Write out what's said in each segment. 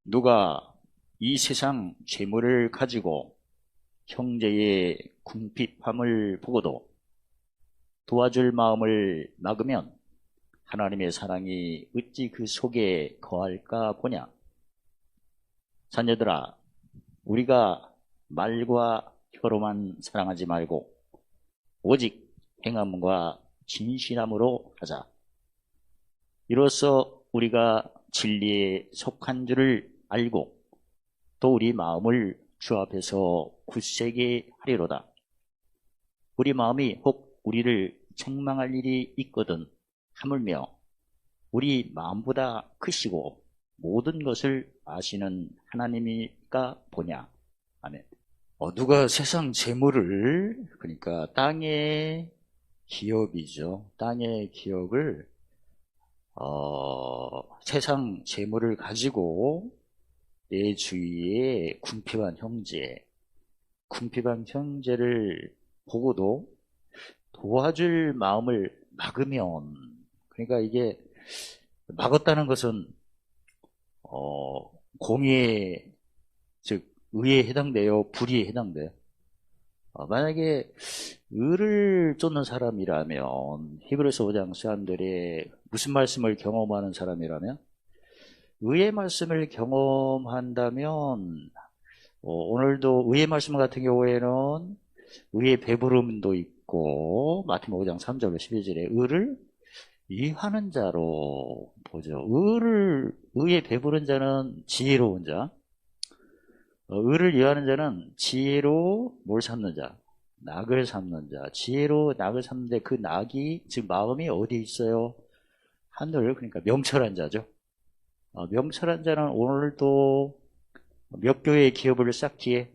누가 이 세상 재물을 가지고 형제의 궁핍함을 보고도 도와줄 마음을 막으면 하나님의 사랑이 어찌 그 속에 거할까 보냐. 자녀들아, 우리가 말과 혀로만 사랑하지 말고 오직 행함과 진실함으로 하자. 이로써 우리가 진리에 속한 줄을 알고 또 우리 마음을 주 앞에서 굳세게 하리로다. 우리 마음이 혹 우리를 책망할 일이 있거든 하물며 우리 마음보다 크시고 모든 것을 아시는 하나님이니까 보냐. 아멘. 누가 세상 재물을, 그러니까 땅의 기업이죠. 땅의 기업을 세상 재물을 가지고 내 주위에 궁핍한 형제를 보고도 도와줄 마음을 막으면, 그러니까 이게 막았다는 것은 공의에, 즉 의에 해당돼요, 불의에 해당돼요. 만약에 의를 쫓는 사람이라면, 히브리서 5장 사람들의 무슨 말씀을 경험하는 사람이라면, 의의 말씀을 경험한다면, 오늘도 의의 말씀 같은 경우에는 의의 배부름도 있고, 마태복음 5장 3절로 12절에 의를 이해하는 자로 보죠. 의에 배부른 자는 지혜로운 자, 의를 이해하는 자는 지혜로 뭘 삼는 자? 낙을 삼는 자. 지혜로 낙을 삼는데 그 낙이, 즉 마음이 어디 있어요? 하늘, 그러니까 명철한 자죠. 명철한 자는 오늘도 몇 교회의 기업을 쌓기에,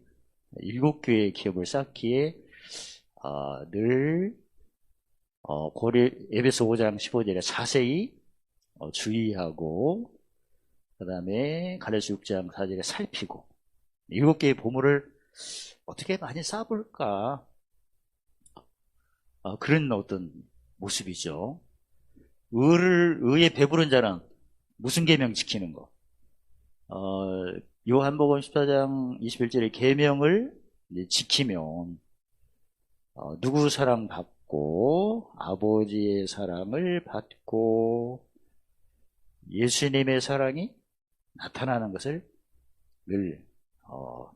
7교회의 기업을 쌓기에 늘 에베소 5장 15절에 자세히 주의하고, 그 다음에 갈라디아서 6장 4절에 살피고, 7개의 보물을 어떻게 많이 쌓아볼까, 그런 어떤 모습이죠. 의에 배부른 자는 무슨 계명 지키는 거? 요한복음 14장 21절의 계명을 지키면 누구 사랑 받고 아버지의 사랑을 받고 예수님의 사랑이 나타나는 것을 늘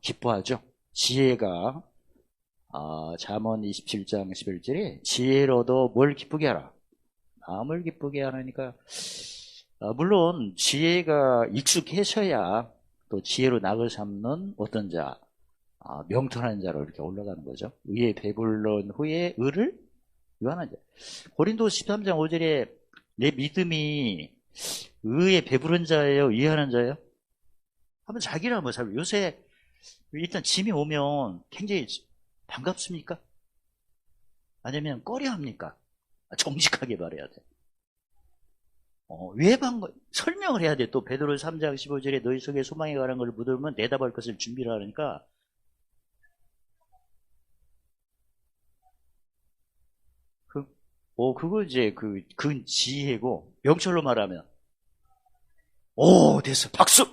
기뻐하죠. 지혜가 잠언 27장 11절에 지혜로도 뭘 기쁘게 하라? 마음을 기쁘게 하라니까, 물론 지혜가 익숙해져야 또 지혜로 낙을 삼는 어떤 자, 명철한 자로 이렇게 올라가는 거죠. 의에 배불른 후에 의를 유한한 자. 고린도 13장 5절에 내 믿음이 의에 배부른 자예요, 유한한 자예요? 한번 자기를 한번 살펴요. 요새 일단 짐이 오면 굉장히 반갑습니까? 아니면 꺼려합니까? 정직하게 말해야 돼. 왜 설명을 해야 돼. 또 베드로 3장 15절에 너희 속에 소망에 관한 걸 묻으면 대답할 것을 준비를 하니까, 그거 이제 그건 지혜고, 명철로 말하면, 됐어, 박수!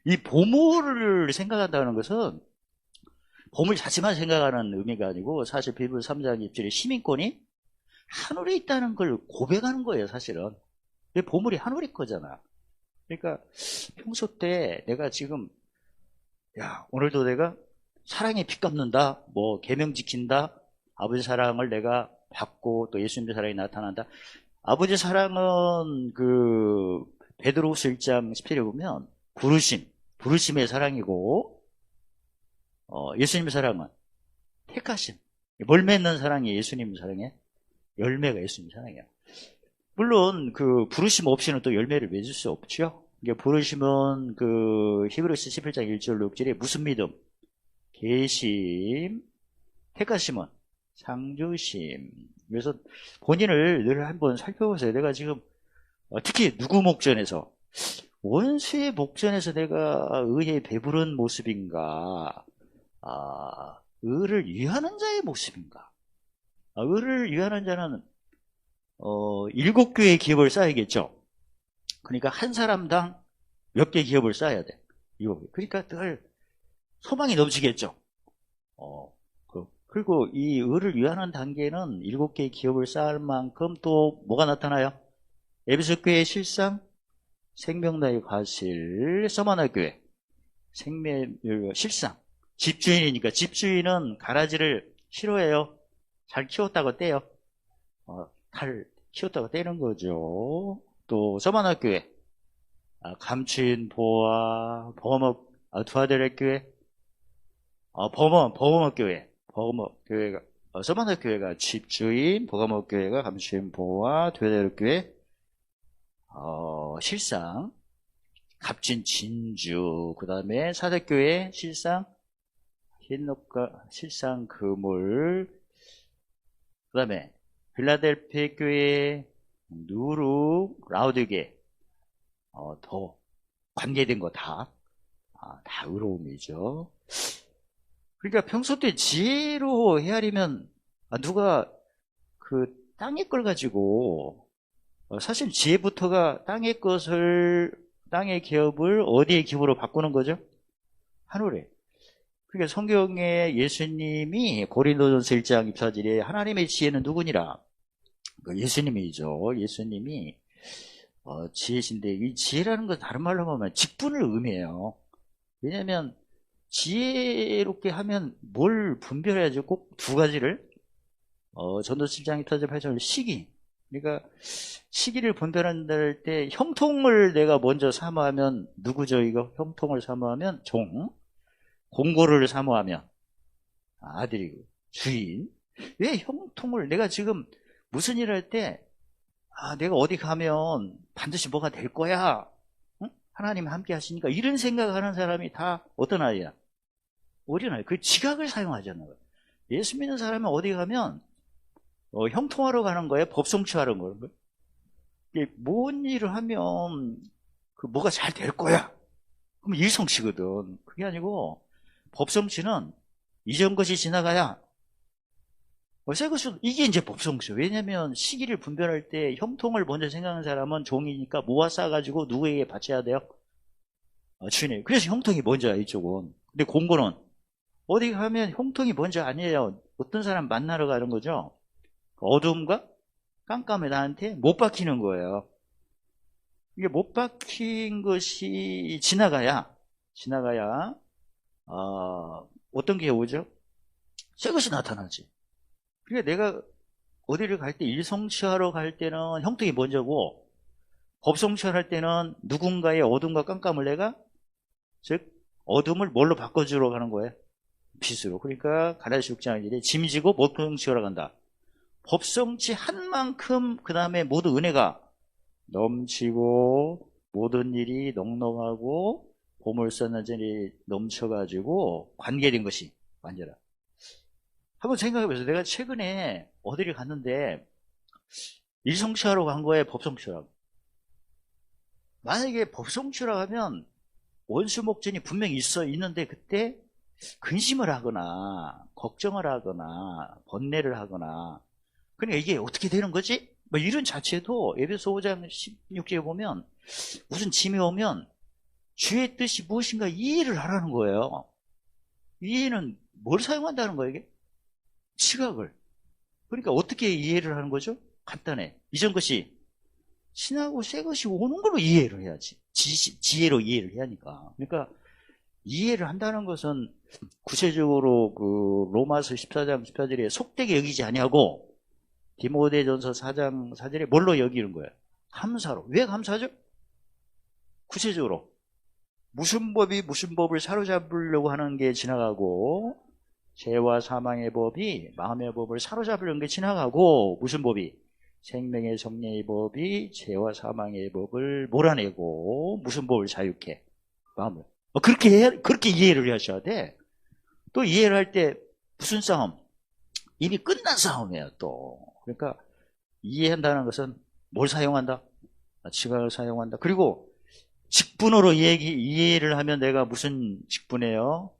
이 보물을 생각한다는 것은 보물 자체만 생각하는 의미가 아니고, 사실 빌립보 3장 2절에 시민권이 하늘에 있다는 걸 고백하는 거예요, 사실은. 보물이 하늘의 거잖아. 그러니까 평소 때 내가 지금, 오늘도 내가 사랑에 빚 갚는다, 계명 지킨다, 아버지 사랑을 내가 받고 또 예수님의 사랑이 나타난다. 아버지 사랑은 베드로후서 1장 10절에 보면 부르심의 사랑이고, 예수님의 사랑은 택하심. 뭘 맺는 사랑이 예수님 사랑이에요? 열매가 예수님 사랑이에요. 물론 부르심 없이는 또 열매를 맺을 수 없죠. 부르심은 히브리서 11장 1절 6절에 무슨 믿음? 계심. 택하심은 상주심. 그래서 본인을 늘 한번 살펴보세요. 내가 지금 특히 누구 목전에서, 원수의 목전에서 내가 의에 배부른 모습인가, 의를 위하는 자의 모습인가. 의를 위하는 자는 7교회의 기업을 쌓아야겠죠. 그러니까 한 사람당 몇 개 기업을 쌓아야 돼. 이거. 그러니까 늘 소망이 넘치겠죠. 그리고 이 을을 위하는 단계는 7개의 기업을 쌓을 만큼 또 뭐가 나타나요? 에베소 교회의 실상, 생명나의 과실, 서머나 교회, 실상. 집주인이니까 집주인은 가라지를 싫어해요. 잘 키웠다고 떼요. 잘 키웠다고 떼는 거죠. 또 서머나 교회, 감추인 보아, 범업, 두아데레 교회, 범업 교회, 버거목 교회가, 서머나 교회가 집주인, 버거목 교회가 감추인 보아, 두아데레 교회, 실상, 값진 진주, 그 다음에 사대교회 실상, 흰옥과 실상 그물, 그 다음에 필라델피아 교회, 누룩, 라우드게, 더 관계된 거 다 의로움이죠. 그러니까 평소 때 지혜로 헤아리면, 누가 그 땅의 걸 가지고, 사실 지혜부터가 땅의 기업을 어디의 기업으로 바꾸는 거죠? 하늘에. 그러니까 성경에 예수님이 고린도전서 1장 24절에 하나님의 지혜는 누구니라? 예수님이죠. 예수님이 지혜신데, 이 지혜라는 건 다른 말로 하면 직분을 의미해요. 왜냐하면 지혜롭게 하면 뭘 분별해야죠? 꼭 두 가지를. 전도 7장 24절 8절 시기. 그러니까 시기를 분별한다 할 때 형통을 내가 먼저 사모하면 누구죠? 이거 형통을 사모하면 종, 공고를 사모하면 아들이고 주인. 왜 형통을, 내가 지금 무슨 일을 할 때 내가 어디 가면 반드시 뭐가 될 거야, 응? 하나님 함께 하시니까, 이런 생각하는 사람이 다 어떤 아이야? 어린아이. 그 지각을 사용하잖아요. 예수 믿는 사람은 어디 가면 형통하러 가는 거예요? 법성취하러 가는 거예요? 뭔 일을 하면 뭐가 잘 될 거야, 그럼 일성취거든. 그게 아니고 법성취는 이전 것이 지나가야 새 것이, 이게 이제 법성취. 왜냐면 시기를 분별할 때 형통을 먼저 생각하는 사람은 종이니까 모아 싸가지고 누구에게 바쳐야 돼요? 주인에게. 그래서 형통이 먼저야, 이쪽은. 근데 공고는 어디 가면 형통이 먼저 아니에요. 어떤 사람 만나러 가는 거죠. 어둠과 깜깜에 나한테 못 박히는 거예요. 이게 못 박힌 것이 지나가야 어떤 게 오죠? 새 것이 나타나지. 그러니까 내가 어디를 갈 때, 일성취하러 갈 때는 형통이 먼저고, 법성취할 때는 누군가의 어둠과 깜깜을 내가, 즉 어둠을 뭘로 바꿔주러 가는 거예요? 빛으로. 그러니까 가라시 6장 1절에 짐 지고 법성취하러 간다. 법성취한 만큼 그 다음에 모든 은혜가 넘치고 모든 일이 넉넉하고 보물 쌓는 전이 넘쳐가지고 관계된 것이 완전하. 한번 생각해보세요. 내가 최근에 어디를 갔는데 일성취하러 간 거예요, 법성취하러? 만약에 법성취하러 가면 원수목전이 분명히 있는데 그때 근심을 하거나 걱정을 하거나 번뇌를 하거나, 그러니까 이게 어떻게 되는 거지? 뭐 이런 자체도 에베소 5장 16절에 보면 무슨 짐이 오면 주의 뜻이 무엇인가 이해를 하라는 거예요. 이해는 뭘 사용한다는 거예요, 이게? 시각을. 그러니까 어떻게 이해를 하는 거죠? 간단해. 이전 것이 신하고 새 것이 오는 걸로 이해를 해야지. 지혜로 이해를 해야 하니까. 그러니까 이해를 한다는 것은 구체적으로 그 로마서 14장 14절에 속되게 여기지 아니하고 디모데전서 4장 4절에 뭘로 여기는 거예요? 감사로. 왜 감사죠? 구체적으로 무슨 법이 무슨 법을 사로잡으려고 하는 게 지나가고, 죄와 사망의 법이 마음의 법을 사로잡으려는 게 지나가고, 무슨 법이? 생명의 성령의 법이 죄와 사망의 법을 몰아내고, 무슨 법을 자유케? 마음을. 그렇게 이해를 하셔야 돼. 또 이해를 할 때 무슨 싸움? 이미 끝난 싸움이에요, 또. 그러니까 이해한다는 것은 뭘 사용한다? 지각을 사용한다. 그리고 직분으로 이해를 하면 내가 무슨 직분이에요?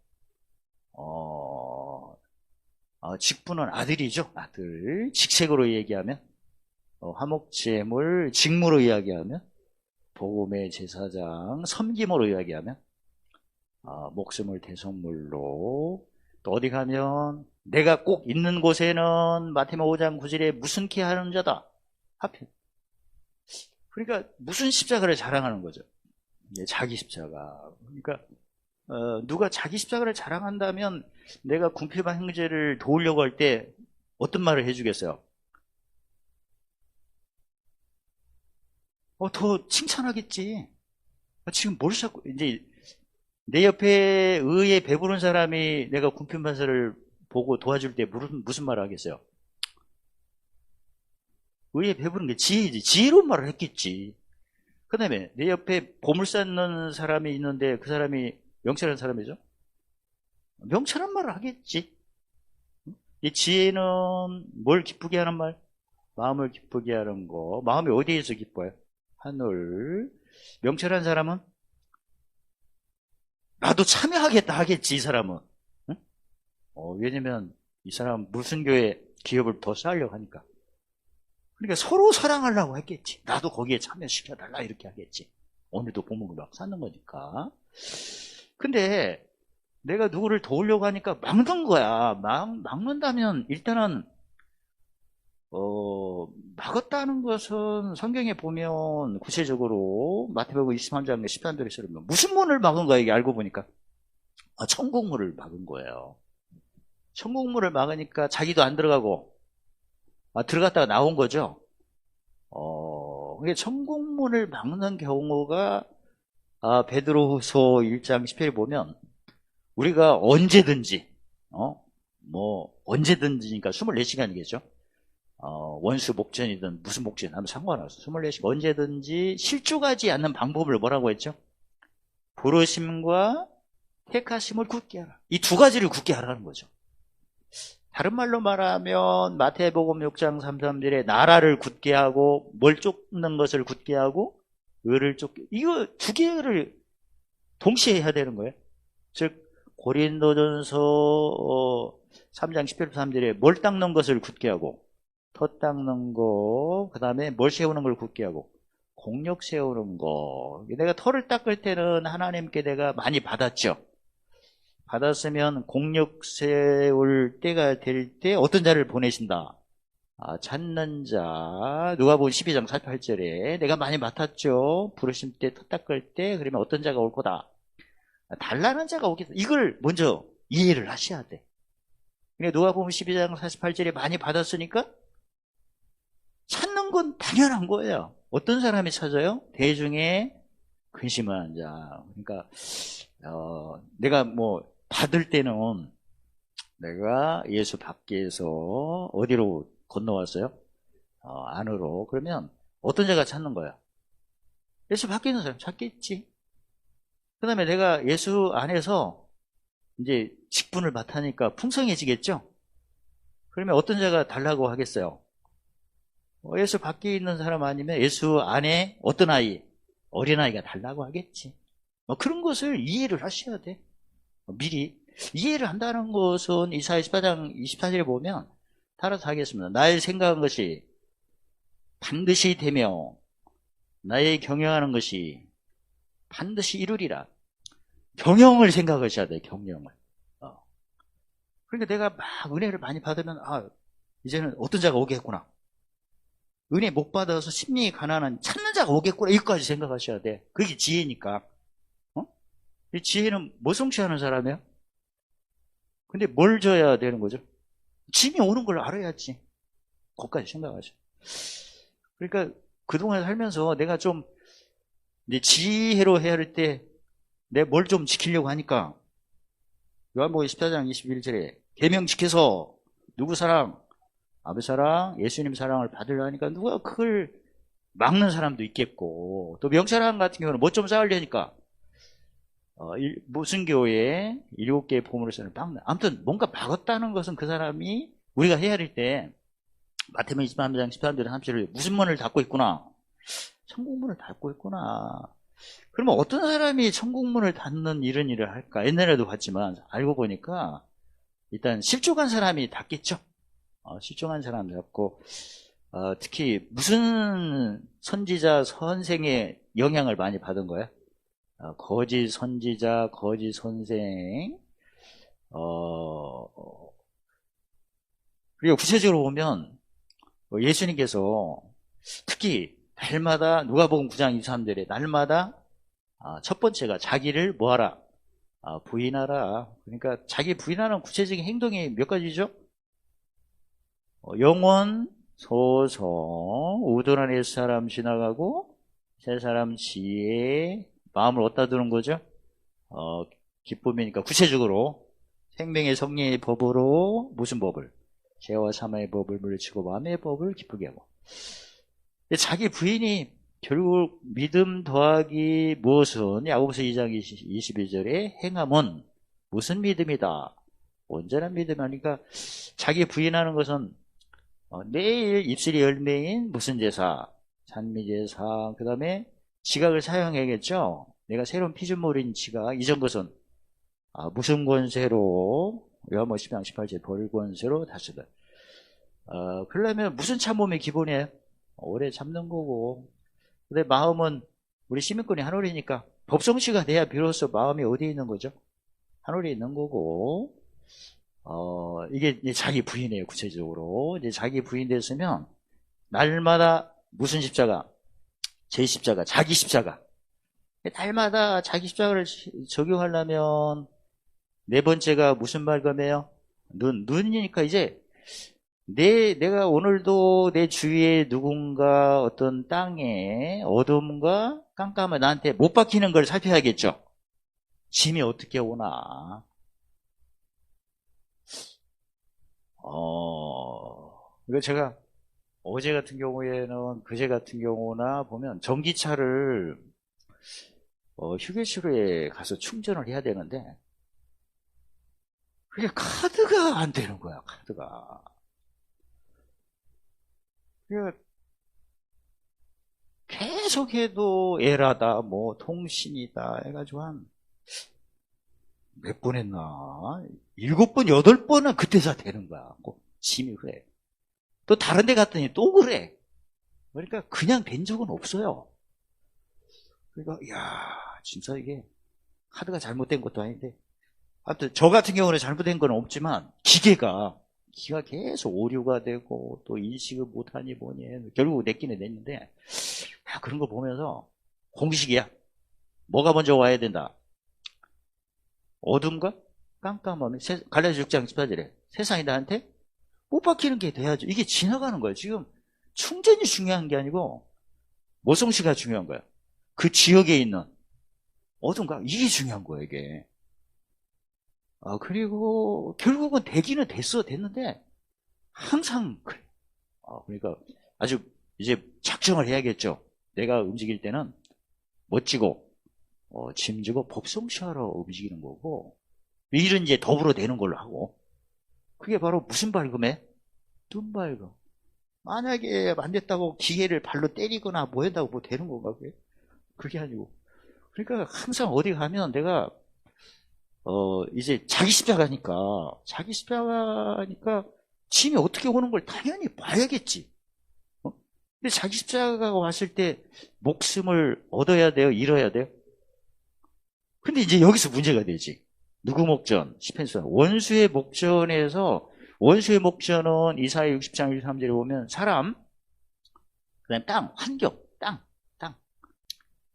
직분은 아들이죠. 아들. 직책으로 얘기하면 화목제물, 직무로 이야기하면 복음의 제사장, 섬김으로 이야기하면 목숨을 대속물로, 또 어디 가면 내가 꼭 있는 곳에는 마태복음 5장 9절에 무슨 키 하는 자다 하필. 그러니까 무슨 십자가를 자랑하는 거죠. 자기 십자가. 그러니까 누가 자기 십자가를 자랑한다면 내가 궁핍한 형제를 도우려고 할 때 어떤 말을 해주겠어요? 더 칭찬하겠지. 지금 뭘 자꾸, 이제 내 옆에 의에 배부른 사람이 내가 궁핍한 사를 보고 도와줄 때 무슨 말을 하겠어요? 의에 배부른 게 지혜지. 지혜로운 말을 했겠지. 그 다음에 내 옆에 보물 쌓는 사람이 있는데 그 사람이 명철한 사람이죠? 명철한 말을 하겠지. 이 지혜는 뭘 기쁘게 하는 말? 마음을 기쁘게 하는 거. 마음이 어디에서 기뻐요? 하늘. 명철한 사람은 나도 참여하겠다 하겠지, 이 사람은. 응? 왜냐면 이 사람 무슨 교회 기업을 더 쌓으려고 하니까. 그러니까 서로 사랑하려고 했겠지. 나도 거기에 참여시켜달라 이렇게 하겠지. 오늘도 보물을 막 쌓는 거니까. 근데 내가 누구를 도우려고 하니까 막는 거야. 막는다면 일단은 막았다는 것은 성경에 보면 구체적으로 마태복음 23장 13절에 쓰면 무슨 문을 막은 거야, 이게 알고 보니까. 천국문을 막은 거예요. 천국문을 막으니까 자기도 안 들어가고, 들어갔다가 나온 거죠. 그게 천국문을 막는 경우가, 베드로후서 1장 10절에 보면, 우리가 언제든지, 언제든지니까 24시간이겠죠. 원수 목전이든 무슨 목전 하면 상관없어. 24시간 언제든지 실족하지 않는 방법을 뭐라고 했죠? 부르심과 택하심을 굳게 하라. 이 두 가지를 굳게 하라는 거죠. 다른 말로 말하면 마태복음 6장 33절에 나라를 굳게 하고 뭘 쫓는 것을 굳게 하고 의를 쫓게, 이거 두 개를 동시에 해야 되는 거예요. 즉 고린도전서 3장 10절 3절에 뭘 닦는 것을 굳게 하고 터 닦는 거, 그 다음에 뭘 세우는 걸 굳게 하고 공력 세우는 거. 내가 터를 닦을 때는 하나님께 내가 많이 받았죠. 받았으면 공력 세울 때가 될 때 어떤 자를 보내신다? 찾는 자. 누가복음 12장 48절에 내가 많이 맡았죠. 부르심 때 터 닦을 때 그러면 어떤 자가 올 거다? 달라는 자가 오겠다. 이걸 먼저 이해를 하셔야 돼. 그러니까 누가복음 12장 48절에 많이 받았으니까 찾는 건 당연한 거예요. 어떤 사람이 찾아요? 대중의 근심한 자. 그러니까 내가 받을 때는 내가 예수 밖에서 어디로 건너왔어요? 안으로. 그러면 어떤 자가 찾는 거야? 예수 밖에 있는 사람 찾겠지. 그 다음에 내가 예수 안에서 이제 직분을 맡으니까 풍성해지겠죠? 그러면 어떤 자가 달라고 하겠어요? 예수 밖에 있는 사람 아니면 예수 안에 어떤 아이, 어린아이가 달라고 하겠지. 그런 것을 이해를 하셔야 돼. 미리. 이해를 한다는 것은 이사야 14장 24절에 보면 따라서 하겠습니다. 나의 생각한 것이 반드시 되며 나의 경영하는 것이 반드시 이루리라. 경영을 생각하셔야 돼, 경영을. 그러니까 내가 막 은혜를 많이 받으면 이제는 어떤 자가 오겠구나. 은혜 못 받아서 심령이 가난한 찾는 자가 오겠구나. 이것까지 생각하셔야 돼. 그게 지혜니까. 이 지혜는 뭐 성취하는 사람이야? 근데 뭘 줘야 되는 거죠? 짐이 오는 걸 알아야지. 그것까지 생각하셔. 그러니까 그동안 살면서 내가 좀 이제 지혜로 해야 할 때 내가 뭘 좀 지키려고 하니까 요한복음 14장 21절에 계명 지켜서 누구 사랑? 아버지 사랑, 예수님 사랑을 받으려 하니까 누가 그걸 막는 사람도 있겠고, 또 명철한 같은 경우는 뭐 좀 쌓으려니까 무슨 교회에 7개의 보물을 쓰는 막는. 아무튼 뭔가 막았다는 것은 그 사람이 우리가 해야 할 때 마태복음 23장 13절 30절에 무슨 문을 닫고 있구나? 천국문을 닫고 있구나. 그러면 어떤 사람이 천국문을 닫는 이런 일을 할까? 옛날에도 봤지만 알고 보니까 일단 실족한 사람이 닫겠죠. 실종한 사람 잡고 특히 무슨 선지자 선생의 영향을 많이 받은 거야. 거짓 선지자, 거짓 선생. 그리고 구체적으로 보면 예수님께서 특히 날마다 누가복음 9장 23절에 날마다 첫 번째가 자기를 뭐하라? 부인하라. 그러니까 자기 부인하는 구체적인 행동이 몇 가지죠? 영원, 소성, 우둔한 옛사람 지나가고 새사람 지혜, 마음을 어디다 두는 거죠? 기쁨이니까 구체적으로 생명의 성령의 법으로 무슨 법을? 죄와 사망의 법을 물리치고 마음의 법을 기쁘게 하고. 근데 자기 부인이 결국 믿음 더하기 무엇은 야고보서 2장 22절에 행함은 무슨 믿음이다? 온전한 믿음 하니까 자기 부인하는 것은 매일 입술이 열매인 무슨 제사? 찬미제사. 그 다음에 지각을 사용해야겠죠. 내가 새로운 피조물인 지각. 이전 것은 무슨 권세로 요한복음 10장 18절 벌권세로 다스다. 그러려면 무슨 참음이 기본이에요? 오래 참는 거고. 근데 마음은 우리 시민권이 하늘이니까 법성시가 돼야 비로소 마음이 어디에 있는 거죠? 하늘에 있는 거고. 이게 이제 자기 부인이에요. 구체적으로 이제 자기 부인 됐으면 날마다 무슨 십자가? 제 십자가, 자기 십자가. 날마다 자기 십자가를 적용하려면 네 번째가 무슨 발견이에요? 눈이니까 이제 내가 오늘도 내 주위에 누군가 어떤 땅에 어둠과 깜깜한 나한테 못 박히는 걸 살펴야겠죠. 짐이 어떻게 오나. 이거 제가 어제 같은 경우에는 그제 같은 경우나 보면 전기차를 휴게소에 가서 충전을 해야 되는데 그게 카드가 안 되는 거야. 카드가. 계속해도 에라다 뭐 통신이다 해가지고 한 몇 번 했나 7번 8번은 그때서 되는 거야. 꼭 짐이 그래. 또 다른 데 갔더니 또 그래. 그러니까 그냥 된 적은 없어요. 그러니까 야 진짜 이게 카드가 잘못된 것도 아닌데 하여튼 저 같은 경우는 잘못된 건 없지만 기계가 계속 오류가 되고 또 인식을 못하니 뭐니 결국 냈기는 냈는데 야, 그런 거 보면서 공식이야. 뭐가 먼저 와야 된다? 어둠과 깜깜함이 갈라디아 6장 14절에 세상이 나한테 못 박히는 게 돼야죠. 이게 지나가는 거예요. 지금 충전이 중요한 게 아니고 모성시가 중요한 거야. 그 지역에 있는 어둠과 이게 중요한 거예요. 이게. 그리고 결국은 되기는 됐는데 항상 그래. 그러니까 아주 이제 작정을 해야겠죠. 내가 움직일 때는 멋지고 짐지고 법성시하러 움직이는 거고 일은 이제 더불어 되는 걸로 하고 그게 바로 무슨 발금에? 눈 발금. 만약에 안 됐다고 기계를 발로 때리거나 뭐 한다고 뭐 되는 건가 그게? 그게 아니고 그러니까 항상 어디 가면 내가 이제 자기 십자가니까 짐이 어떻게 오는 걸 당연히 봐야겠지. 근데 자기 십자가가 왔을 때 목숨을 얻어야 돼요? 잃어야 돼요? 근데 이제 여기서 문제가 되지. 누구 목전? 시펜스. 원수의 목전에서 원수의 목전은 이사야 60장 1-3절에 보면 사람, 그다음 땅, 환경, 땅.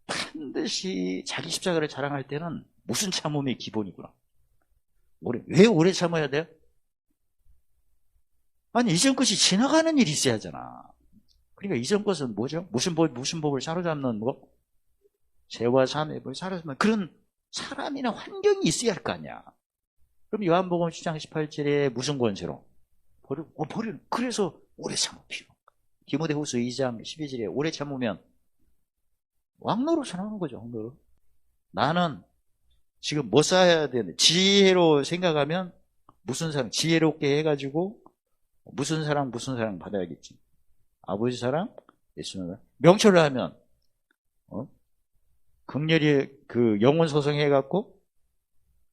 반드시 자기 십자가를 자랑할 때는 무슨 참음이 기본이구나. 왜 오래 참아야 돼요? 아니 이전 것이 지나가는 일이 있어야 하잖아. 그러니까 이전 것은 뭐죠? 무슨 법을 사로잡는 거? 죄와 사망의 법을 사로잡는 그런 사람이나 환경이 있어야 할 거 아니야. 그럼 요한복음 10장 18절에 무슨 권세로? 버리는. 그래서 오래 참을 필요. 디모데후서 2장 12절에 오래 참으면 왕노릇을 하는 거죠. 왕노릇. 나는 지금 뭐 쌓아야 되는데 지혜로 생각하면 무슨 사랑 지혜롭게 해가지고 무슨 사랑 받아야겠지. 아버지 사랑, 예수님 사랑. 명철로 하면 극렬히 그 영혼 소송해갖고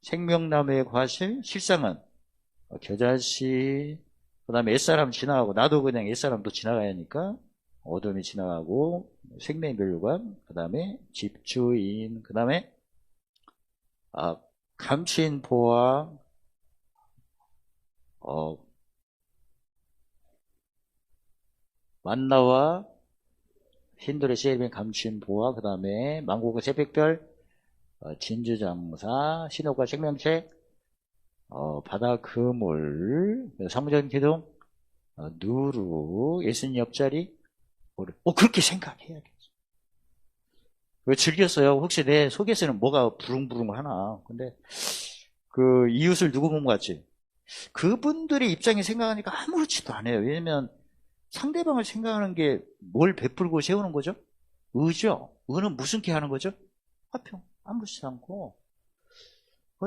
생명나무의 과실, 실상은 겨자씨, 그 다음에 옛사람 지나가고 나도 그냥 옛사람도 지나가야 하니까 어둠이 지나가고 생명멸류관, 그 다음에 집주인, 그 다음에 감추인 보화, 만나와 힌돌의 세일빈 감추인 보화, 그 다음에 만국의 새벽별, 진주장사, 신호과 생명책, 바다 그물, 사무전 기둥, 누루, 예수님 옆자리, 그렇게 생각해야겠죠. 왜 즐겼어요? 혹시 내 속에서는 뭐가 부릉부릉 하나. 근데, 그, 이웃을 누구 본 것 같지? 그분들의 입장에 생각하니까 아무렇지도 않아요. 왜냐면, 상대방을 생각하는 게 뭘 베풀고 세우는 거죠? 의죠? 의는 무슨 게 하는 거죠? 화평. 아무렇지도 않고.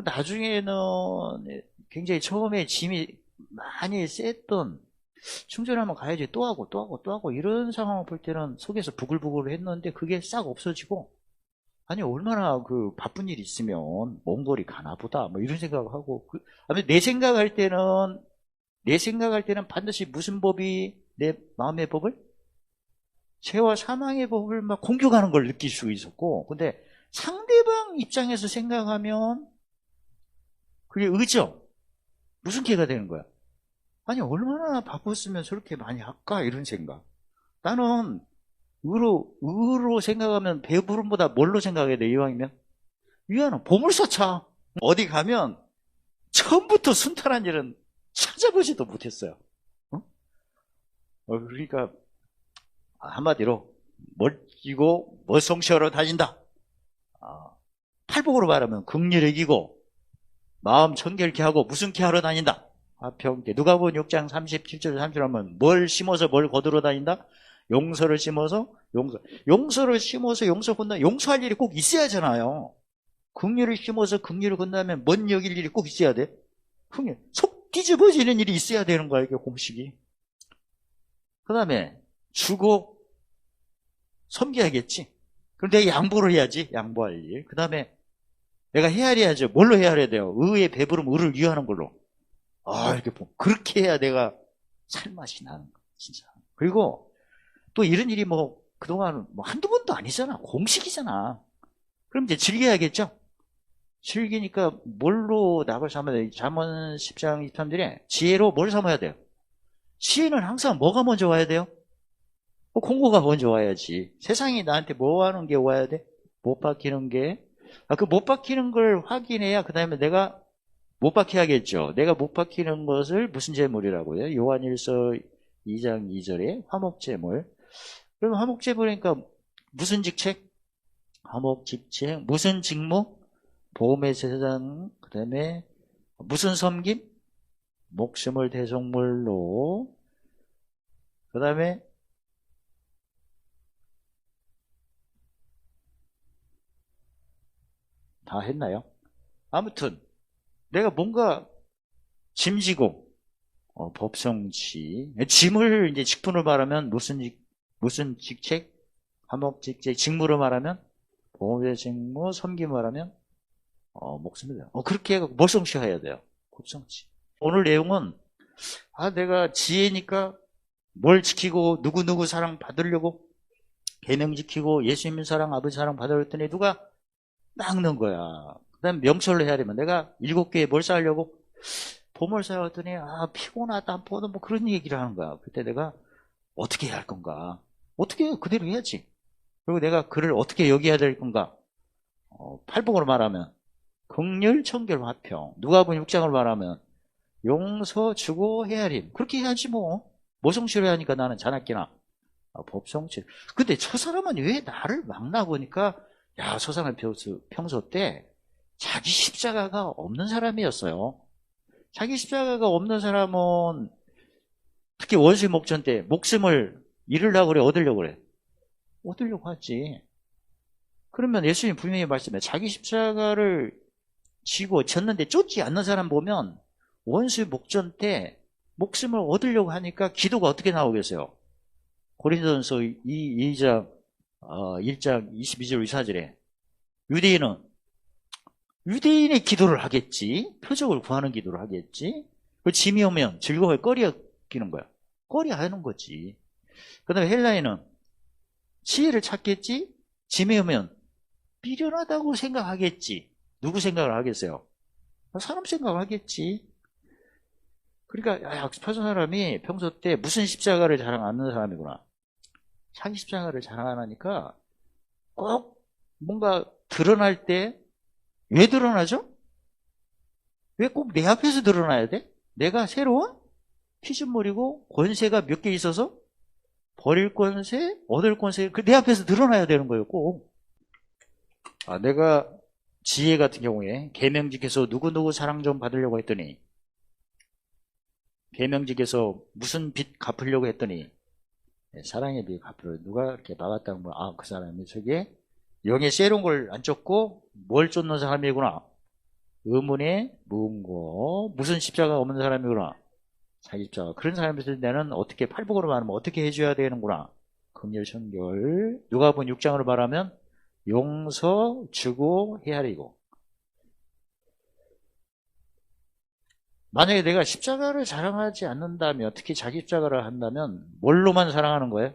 나중에는 굉장히 처음에 짐이 많이 셌던, 충전하면 가야지 또 하고 이런 상황을 볼 때는 속에서 부글부글 했는데 그게 싹 없어지고, 아니 얼마나 그 바쁜 일이 있으면 먼 거리 가나 보다 뭐 이런 생각을 하고, 내 생각할 때는 반드시 무슨 법이 내 마음의 법을, 죄와 사망의 법을 막 공격하는 걸 느낄 수 있었고, 근데 상대방 입장에서 생각하면 그게 의죠. 무슨 개가 되는 거야? 아니 얼마나 바빴으면 저렇게 많이 할까 이런 생각. 나는 의로 생각하면 배부름보다 뭘로 생각해야 돼? 이왕이면 이왕은 보물서차. 어디 가면 처음부터 순탄한 일은 찾아보지도 못했어요. 그러니까 한마디로 멋지고 멋성시하러 다닌다. 팔복으로 말하면 긍휼을 이기고 마음 청결케 하고 무슨 케 하러 다닌다. 화평케. 누가복음 6장 37절 30절 하면 뭘 심어서 뭘 거두러 다닌다? 용서를 심어서 용서를 심어서 용서 건너 용서할 일이 꼭 있어야 하잖아요. 긍휼을 심어서 긍휼을 건너면 먼 여길 일이 꼭 있어야 돼. 긍휼 속 뒤집어지는 일이 있어야 되는 거야, 이게 공식이. 그 다음에 주고 섬겨야겠지. 그럼 내가 양보를 해야지. 양보할 일. 그 다음에 내가 헤아려야죠. 뭘로 헤아려야 돼요? 의의 배부름, 의를 위하는 걸로. 이렇게 보면 그렇게 해야 내가 살맛이 나는 거, 진짜. 그리고 또 이런 일이 그동안 한두 번도 아니잖아. 공식이잖아. 그럼 이제 즐겨야겠죠? 즐기니까 뭘로 낙을 삼아야 돼? 잠언 10장 23절에 지혜로 뭘 삼아야 돼요? 지혜는 항상 뭐가 먼저 와야 돼요? 공고가 먼저 와야지. 세상이 나한테 뭐 하는 게 와야 돼? 못 박히는 게. 그 못 박히는 걸 확인해야 그 다음에 내가 못 박혀야겠죠. 내가 못 박히는 것을 무슨 제물이라고요? 요한일서 2장 2절에 화목제물. 그럼 화목제물이니까 무슨 직책? 화목직책. 무슨 직무? 보험의 세상. 그 다음에 무슨 섬김? 목숨을 대속물로. 그 다음에 다 했나요? 아무튼 내가 뭔가 짐지고 법성치. 짐을 이제 직분으로 말하면 무슨 직책? 화목직책. 직무로 말하면 보험의 직무. 섬김 말하면 목숨을 그렇게 해서 법성치 해야 돼요. 법성치. 오늘 내용은 내가 지혜니까 뭘 지키고 누구 사랑 받으려고 계명 지키고 예수님 사랑 아버지 사랑 받으려 했더니 누가 막는 거야. 그 다음에 명철로 해야 되면 내가 7개에 뭘 쌓으려고 보물 쌓았더니 피곤하다 뭐 그런 얘기를 하는 거야. 그때 내가 어떻게 해야 할 건가? 어떻게 해요? 그대로 해야지. 그리고 내가 그를 어떻게 여겨야 될 건가? 팔복으로 말하면 긍휼 청결 화평. 누가복음 6장을 말하면 용서 주고 헤아림. 그렇게 해야지 뭐. 모성실을 하니까 나는 자나깨나 법성실. 근데 저 사람은 왜 나를 막나 보니까 저 사람 평소 때 자기 십자가가 없는 사람이었어요. 자기 십자가가 없는 사람은 특히 원수의 목전 때 목숨을 잃으려고 그래? 얻으려고 그래? 얻으려고 하지. 그러면 예수님 분명히 말씀해. 자기 십자가를 지고 졌는데 쫓지 않는 사람 보면 원수의 목전 때 목숨을 얻으려고 하니까 기도가 어떻게 나오겠어요? 고린도전서 2장 1장 22절 24절에 유대인의 기도를 하겠지. 표적을 구하는 기도를 하겠지. 그 짐이 오면 즐거워요. 꺼려 끼는 거야. 꺼려 하는 거지. 그 다음에 헬라인은 지혜를 찾겠지? 짐에 오면 미련하다고 생각하겠지. 누구 생각을 하겠어요? 사람 생각을 하겠지. 그러니까 약속한 사람이 평소 때 무슨 십자가를 자랑 안 하는 사람이구나. 자기 십자가를 자랑 안 하니까 꼭 뭔가 드러날 때 왜 드러나죠? 왜 꼭 내 앞에서 드러나야 돼? 내가 새로운 피조물이고 권세가 몇 개 있어서 버릴 권세, 얻을 권세, 그 내 앞에서 드러나야 되는 거예요, 꼭. 내가 지혜 같은 경우에 계명직에서 누구누구 사랑 좀 받으려고 했더니 계명직에서 무슨 빚 갚으려고 했더니 사랑의 빚 갚으려고 누가 이렇게 막았다고 하면 그 사람이 저게 영에 새로운 걸 안 쫓고 뭘 쫓는 사람이구나. 의문에 무음고 무슨 십자가 없는 사람이구나. 자기 십자가. 그런 사람이 있을 때는 어떻게 팔복으로 말하면 어떻게 해줘야 되는구나. 긍휼 청결. 누가복음 6장으로 말하면 용서 주고 헤아리고. 만약에 내가 십자가를 자랑하지 않는다면, 특히 자기 십자가를 한다면 뭘로만 사랑하는 거예요?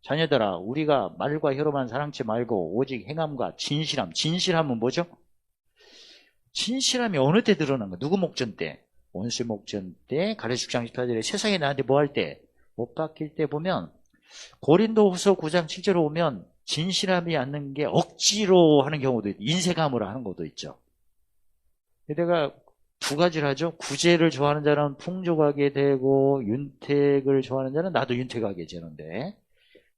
자녀들아, 우리가 말과 혀로만 사랑치 말고 오직 행함과 진실함. 진실함은 뭐죠? 진실함이 어느 때 드러난 거야? 누구 목전 때? 원수 목전 때, 가르치 6장 18절에 세상에 나한테 뭐 할 때? 못 박힐 때 보면 고린도후서 9장 7절로 오면 진실함이 않는 게 억지로 하는 경우도 있고 인색함으로 하는 것도 있죠. 내가 두 가지를 하죠. 구제를 좋아하는 자는 풍족하게 되고 윤택을 좋아하는 자는 나도 윤택하게 되는데,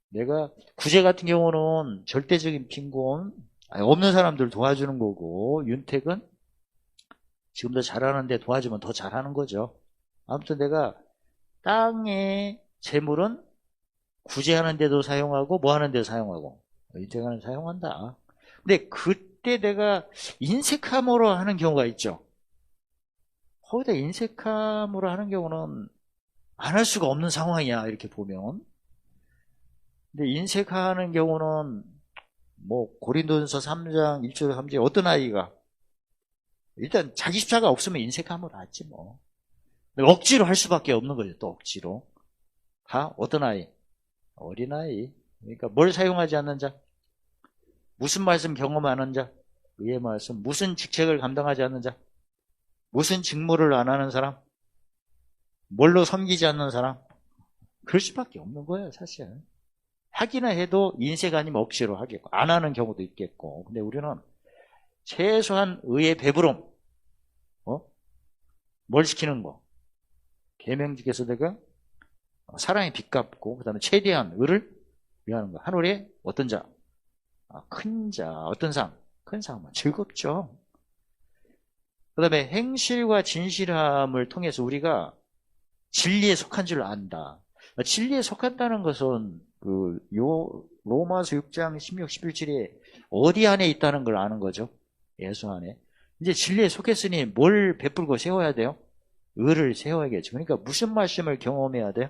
내가 구제 같은 경우는 절대적인 빈곤, 없는 사람들 도와주는 거고, 윤택은 지금도 잘하는데 도와주면 더 잘하는 거죠. 아무튼 내가 땅의 재물은 구제하는 데도 사용하고 뭐 하는 데도 사용하고 윤택하는 데 사용한다. 근데 그때 내가 인색함으로 하는 경우가 있죠. 거기다 인색함으로 하는 경우는 안 할 수가 없는 상황이야, 이렇게 보면. 근데 인색하는 경우는 뭐 고린도전서 3장 1절 3절 어떤 아이가 일단 자기 십자가 없으면 인색함으로 하지 뭐. 억지로 할 수밖에 없는 거죠. 또 억지로. 다 어떤 아이? 어린아이. 그러니까 뭘 사용하지 않는 자? 무슨 말씀 경험하는 자? 의의 말씀. 무슨 직책을 감당하지 않는 자? 무슨 직무를 안 하는 사람? 뭘로 섬기지 않는 사람? 그럴 수밖에 없는 거예요, 사실. 하기나 해도 인색 아니면 억지로 하겠고, 안 하는 경우도 있겠고. 근데 우리는 최소한 의의 배부름, 뭘 시키는 거? 계명직에서 내가 사랑의 빚 갚고, 그 다음에 최대한 의를 위하는 거. 하늘에 어떤 자? 큰 자. 어떤 상? 큰 상만. 즐겁죠. 그 다음에 행실과 진실함을 통해서 우리가 진리에 속한 줄 안다. 진리에 속한다는 것은 로마서 6장 16, 17절에 어디 안에 있다는 걸 아는 거죠. 예수 안에. 이제 진리에 속했으니 뭘 베풀고 세워야 돼요? 의를 세워야겠죠. 그러니까 무슨 말씀을 경험해야 돼요?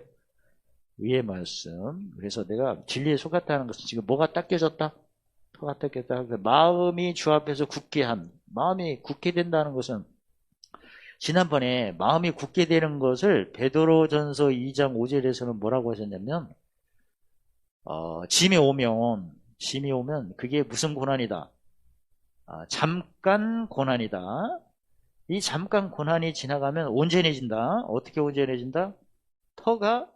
의의 말씀. 그래서 내가 진리에 속았다는 것은 지금 뭐가 닦여졌다? 터가 닦였다. 마음이 주 앞에서 굳게 한. 마음이 굳게 된다는 것은 지난번에 마음이 굳게 되는 것을 베드로전서 2장 5절에서는 뭐라고 하셨냐면 짐이 오면 그게 무슨 고난이다? 잠깐 고난이다. 이 잠깐 고난이 지나가면 온전해진다. 어떻게 온전해진다? 터가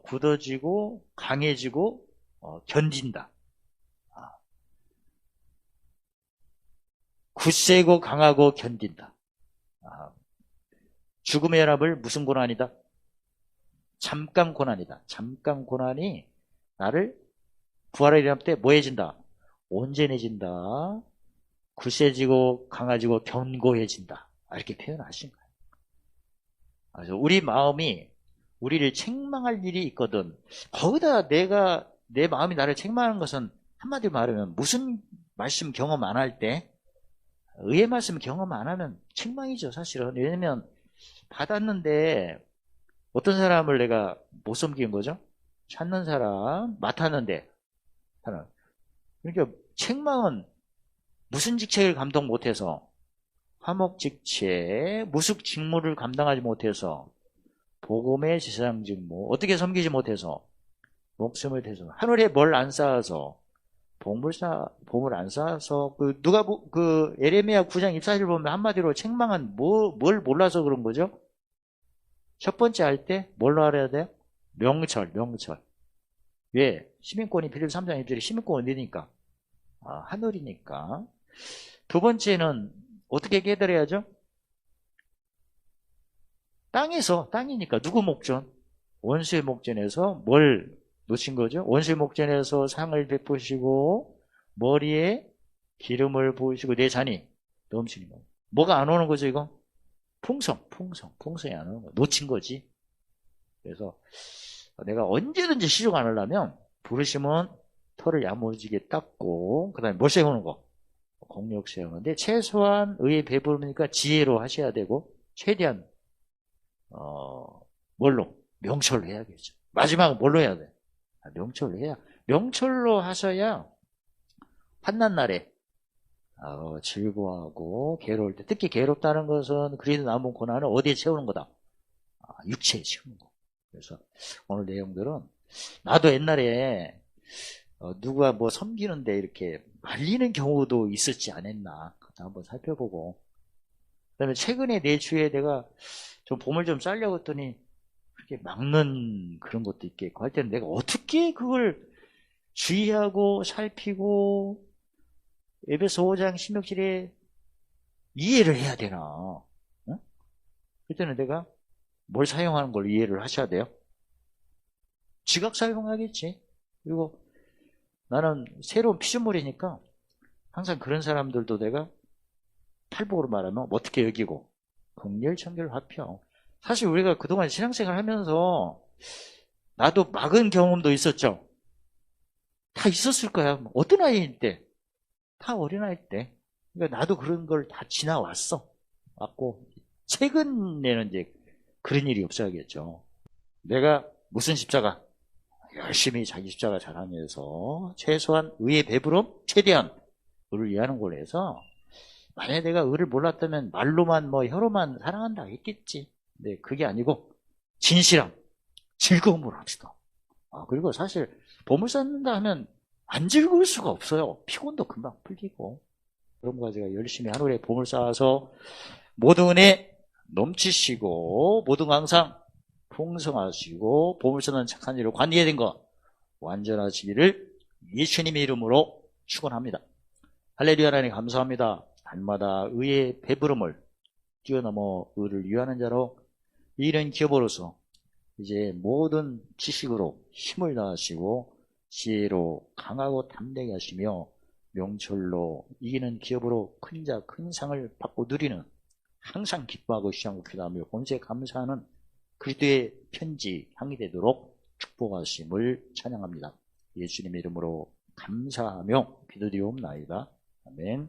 굳어지고 강해지고 견딘다. 굳세고 강하고 견딘다. 죽음의 연합을 무슨 고난이다? 잠깐 고난이다. 잠깐 고난이 나를 부활의 일어날 때 뭐해진다? 온전해진다. 굳세지고 강해지고 견고해진다. 이렇게 표현하신 거예요. 그래서 우리 마음이 우리를 책망할 일이 있거든. 거기다 내 마음이 나를 책망하는 것은 한마디로 말하면 무슨 말씀 경험 안 할 때? 의의 말씀 경험 안 하면 책망이죠, 사실은. 왜냐면 받았는데 어떤 사람을 내가 못 섬긴 거죠? 찾는 사람 맡았는데 하는. 그러니까 책망은 무슨 직책을 감당 못해서, 화목직책, 무슨 직무를 감당하지 못해서, 복음의 제사장 직무 어떻게 섬기지 못해서, 목숨을 대서 하늘에 뭘 안 쌓아서 보물 안 쌓아서 그 에레미야 9장 24절 보면 한마디로 책망은 뭘 몰라서 그런 거죠? 첫 번째 할 때 뭘로 알아야 돼요? 명철. 왜? 시민권이 빌립 3장 1절에 시민권 어디니까? 하늘이니까. 두 번째는 어떻게 깨달아야죠? 땅이니까 누구 목전? 원수의 목전에서 뭘 놓친 거죠? 원수의 목전에서 상을 베푸시고 머리에 기름을 부으시고 내 잔이 넘치는 거예요. 뭐가 안 오는 거죠 이거? 풍성이 안 오는 거. 놓친 거지. 그래서 내가 언제든지 시족 안 하려면 부르시면 털을 야무지게 닦고 그 다음에 뭘 세우는 거? 공력 세우는데 최소한 의에 배부르니까 지혜로 하셔야 되고 최대한 뭘로? 명철로 해야겠죠. 마지막은 뭘로 해야 돼? 명철로 해야. 명철로 하셔야 환난 날에 즐거워하고 괴로울 때, 특히 괴롭다는 것은 그리스도 남은 고난을 어디에 채우는 거다? 육체에 채우는 거. 그래서 오늘 내용들은 나도 옛날에 누가 뭐 섬기는데 이렇게 말리는 경우도 있었지 않았나 한번 살펴보고, 그 다음에 최근에 내 주위에 내가 좀 보물 좀 쌓으려고 했더니 그렇게 막는 그런 것도 있겠고 할 때는 내가 어떻게 그걸 주의하고 살피고 에베소 5장 16절에 이해를 해야 되나? 응? 그때는 내가 뭘 사용하는 걸 이해를 하셔야 돼요. 지각 사용하겠지. 그리고 나는 새로운 피조물이니까 항상 그런 사람들도 내가 팔복으로 말하면 어떻게 여기고 긍휼, 청결, 화평. 사실 우리가 그동안 신앙생활 하면서 나도 막은 경험도 있었죠. 다 있었을 거야. 어떤 아이일 때? 다 어린아이 때. 그러니까 나도 그런 걸 다 지나왔어. 왔고 최근에는 이제 그런 일이 없어야겠죠. 내가 무슨 십자가? 열심히 자기 십자가 잘하면서 최소한 의의 배부름, 최대한 의를 위하는 걸 해서 만약에 내가 의를 몰랐다면 말로만 혀로만 사랑한다 했겠지. 근데 그게 아니고 진실함, 즐거움으로 합시다. 그리고 사실 보물 쌓는다 하면 안 즐거울 수가 없어요. 피곤도 금방 풀리고. 그런 거 가지고 열심히 하늘에 보물 쌓아서 모든 은혜 넘치시고 모든 항상 풍성하시고 보물 쌓는 착한 일로 관리된 거 완전하시기를 예수님의 이름으로 축원합니다. 할렐루야. 하나님 감사합니다. 날마다 의의 배부름을 뛰어넘어 의를 위하는 자로 이런 기업으로서 이제 모든 지식으로 힘을 다하시고 지혜로 강하고 담대하게 하시며 명철로 이기는 기업으로 큰 자 큰 상을 받고 누리는 항상 기뻐하고 시장고 기도하며 본세 감사하는 그리스도의 편지 향이 되도록 축복하심을 찬양합니다. 예수님의 이름으로 감사하며 기도드리옵나이다. 아멘.